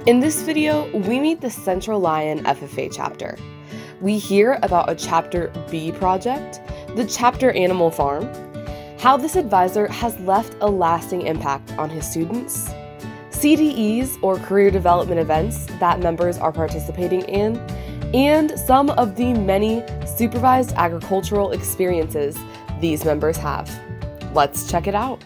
In this video, we meet the Central Lyon FFA Chapter. We hear about a Chapter B project, the Chapter Animal Farm, how this advisor has left a lasting impact on his students, CDEs or career development events that members are participating in, and some of the many supervised agricultural experiences these members have. Let's check it out.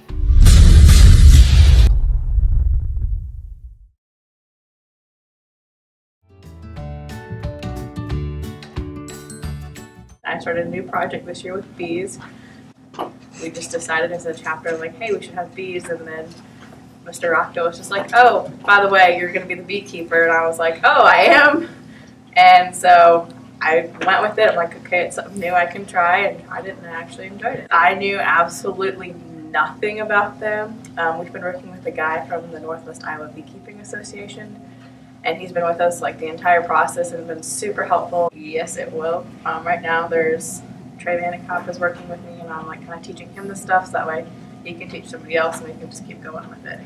I started a new project this year with bees. We just decided as a chapter, like, hey, we should have bees, and then Mr. Rockto was just like, oh, by the way, you're going to be the beekeeper, and I was like, oh, I am? And so I went with it. I'm like, okay, it's something new I can try, and tried it, and I actually enjoyed it. I knew absolutely nothing about them. We've been working with a guy from the Northwest Iowa Beekeeping Association, and he's been with us like the entire process and been super helpful. Yes, it will. Right now there's Trey Vanikop is working with me, and I'm like kind of teaching him the stuff so that way he can teach somebody else and we can just keep going with it.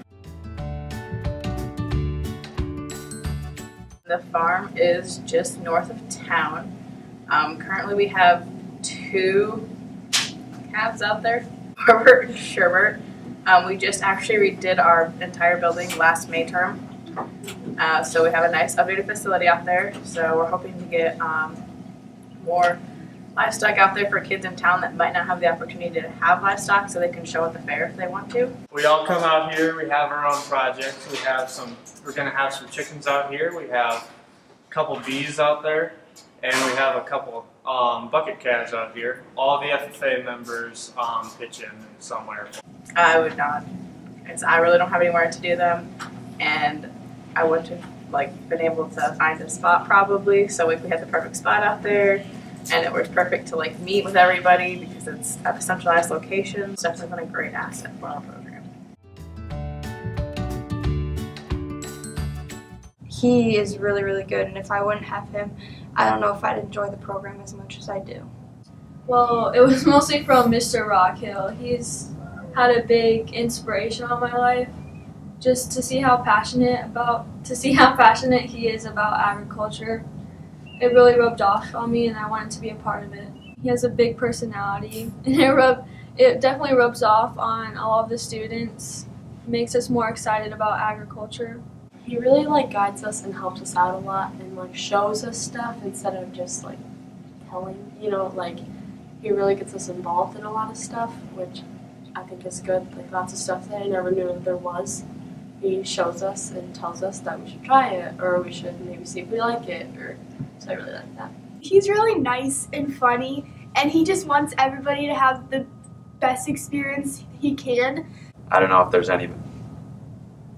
The farm is just north of town. Currently we have 2 calves out there, Herbert and Sherbert. We just actually redid our entire building last May term. So we have a nice updated facility out there, so we're hoping to get more livestock out there for kids in town that might not have the opportunity to have livestock, so they can show at the fair if they want to. We all come out here, we have our own projects. We're going to have some chickens out here, we have a couple bees out there, and we have a couple bucket calves out here. All the FFA members pitch in somewhere. I would not, because I really don't have anywhere to do them, and I wouldn't have been able to find a spot probably. So if we had the perfect spot out there and it was perfect to meet with everybody because it's at a centralized location, it's definitely been a great asset for our program. He is really, really good, and if I wouldn't have him, I don't know if I'd enjoy the program as much as I do. Well, it was mostly from Mr. Rockhill. He's had a big inspiration on my life. Just to see how passionate he is about agriculture, it really rubbed off on me, and I wanted to be a part of it. He has a big personality, and it definitely rubs off on all of the students. It makes us more excited about agriculture. He really guides us and helps us out a lot, and shows us stuff instead of just telling. He really gets us involved in a lot of stuff, which I think is good. Lots of stuff that I never knew that there was. He shows us and tells us that we should try it, or we should maybe see if we like it, so I really like that. He's really nice and funny, and he just wants everybody to have the best experience he can. I don't know if there's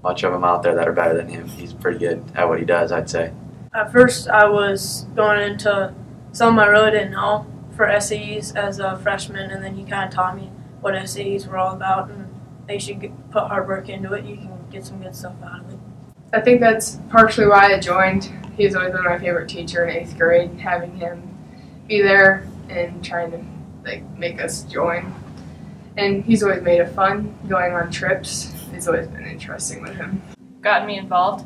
much of them out there that are better than him. He's pretty good at what he does, I'd say. At first I was going into some I really didn't know for SAEs as a freshman, and then he kind of taught me what SAEs were all about, and they should put hard work into it. You can get some good stuff out of it. I think that's partially why I joined. He's always been my favorite teacher in 8th grade. Having him be there and trying to make us join, and he's always made it fun going on trips. It's always been interesting with him. Gotten me involved.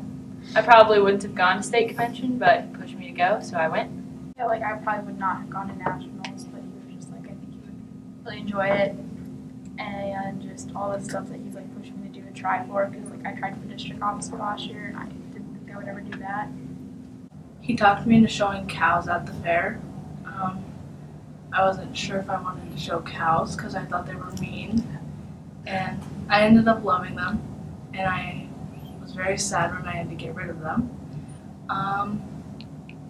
I probably wouldn't have gone to state convention, but he pushed me to go, so I went. Yeah, I probably would not have gone to nationals, but he was just I think he would really enjoy it, and just all the stuff that he's pushing me to do and try for, because I tried for district officer last year and I didn't think I would ever do that. He talked me into showing cows at the fair. I wasn't sure if I wanted to show cows because I thought they were mean, and I ended up loving them, and I was very sad when I had to get rid of them.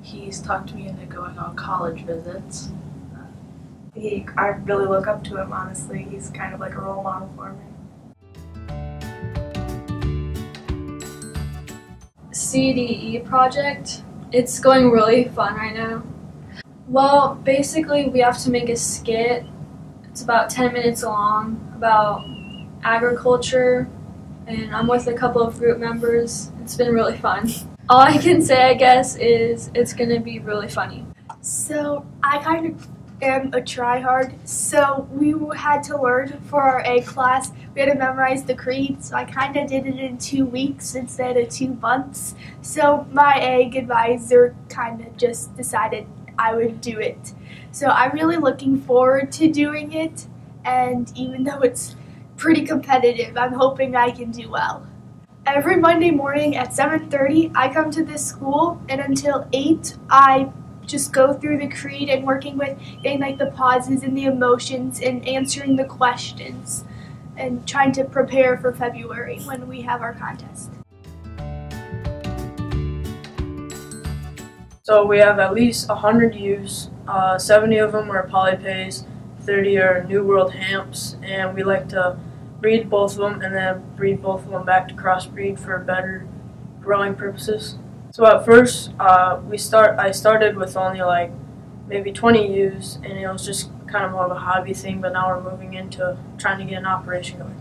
He's talked me into going on college visits. I really look up to him, honestly. He's kind of like a role model for me. CDE project. It's going really fun right now. Well, basically we have to make a skit. It's about 10 minutes long about agriculture, and I'm with a couple of group members. It's been really fun. All I can say, I guess, is it's going to be really funny. So I kind of am a tryhard, so we had to learn for our egg class. We had to memorize the creed, so I kind of did it in 2 weeks instead of 2 months. So my egg advisor kind of just decided I would do it. So I'm really looking forward to doing it, and even though it's pretty competitive, I'm hoping I can do well. Every Monday morning at 7:30, I come to this school, and until 8, I just go through the creed and working with getting like the pauses and the emotions and answering the questions and trying to prepare for February when we have our contest. So we have at least 100 ewes, 70 of them are polypays, 30 are New World Hamps, and we like to breed both of them and then breed both of them back to crossbreed for better growing purposes. So at first, I started with only like maybe 20 ewes, and it was just kind of more of a hobby thing, but now we're moving into trying to get an operation going.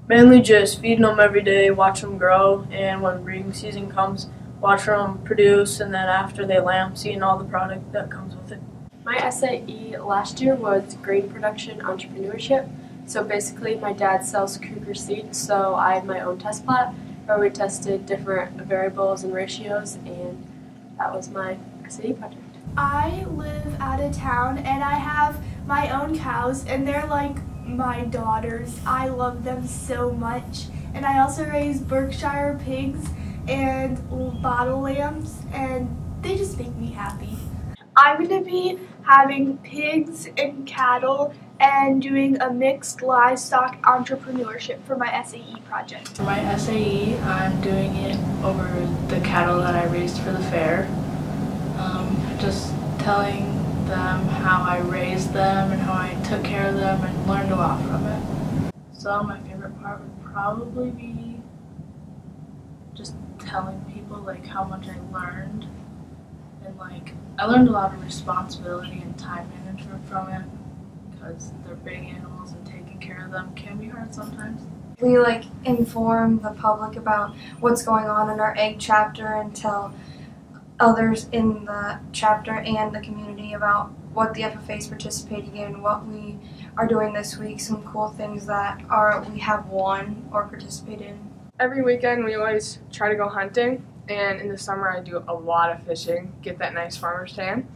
Mainly just feeding them every day, watch them grow, and when breeding season comes, watch them produce, and then after they lamb, seeing all the product that comes with it. My SAE last year was grain production entrepreneurship. So basically my dad sells Cougar seeds, so I had my own test plot where we tested different variables and ratios, and that was my SAE project. I live out of town and I have my own cows, and they're like my daughters. I love them so much. And I also raise Berkshire pigs and bottle lambs, and they just make me happy. I'm going to be having pigs and cattle and doing a mixed livestock entrepreneurship for my SAE project. For my SAE, I'm doing it over the cattle that I raised for the fair. Just telling them how I raised them and how I took care of them and learned a lot from it. So my favorite part would probably be just telling people like how much I learned, and like I learned a lot of responsibility and time management from it, because they're big animals and taking care of them can be hard sometimes. We like inform the public about what's going on in our egg chapter and tell others in the chapter and the community about what the FFA is participating in, what we are doing this week, some cool things that we have won or participated in. Every weekend we always try to go hunting, and in the summer I do a lot of fishing, get that nice farmer's tan.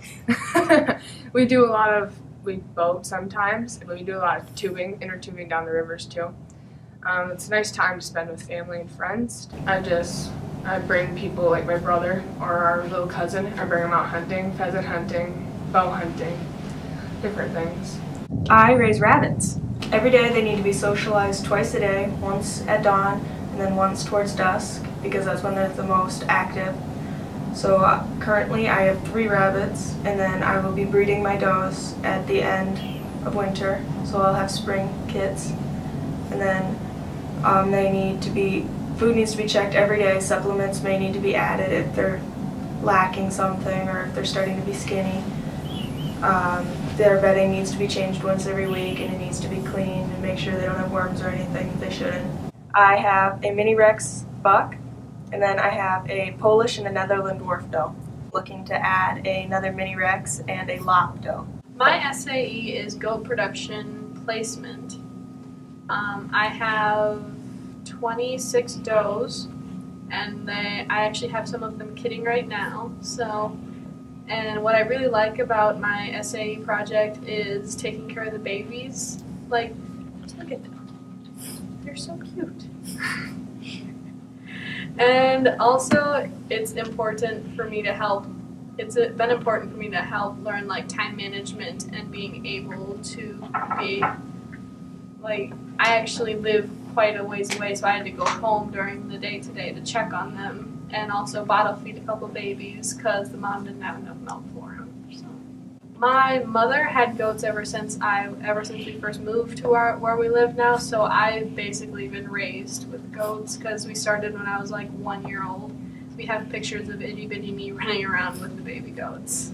We boat sometimes, but we do a lot of tubing, inner tubing down the rivers too. It's a nice time to spend with family and friends. I bring people like my brother or our little cousin, I bring them out hunting, pheasant hunting, bow hunting, different things. I raise rabbits. Every day they need to be socialized twice a day, once at dawn and then once towards dusk, because that's when they're the most active. So currently I have 3 rabbits, and then I will be breeding my does at the end of winter, so I'll have spring kits. And then food needs to be checked every day, supplements may need to be added if they're lacking something or if they're starting to be skinny. Their bedding needs to be changed once every week, and it needs to be cleaned and make sure they don't have worms or anything that they shouldn't. I have a mini Rex buck, and then I have a Polish and a Netherland dwarf doe. Looking to add another mini Rex and a lop doe. My SAE is goat production placement. I have 26 does, and I actually have some of them kidding right now. And what I really like about my SAE project is taking care of the babies. Like, look at them. They're so cute. And also, it's important for me to help. It's been important for me to help learn like time management and being able to be like, I actually live quite a ways away, so I had to go home during the day today to check on them, and also bottle feed a couple babies because the mom didn't have enough milk for them. So. My mother had goats ever since we first moved to where we live now, so I've basically been raised with goats because we started when I was like 1 year old. We have pictures of itty bitty me running around with the baby goats.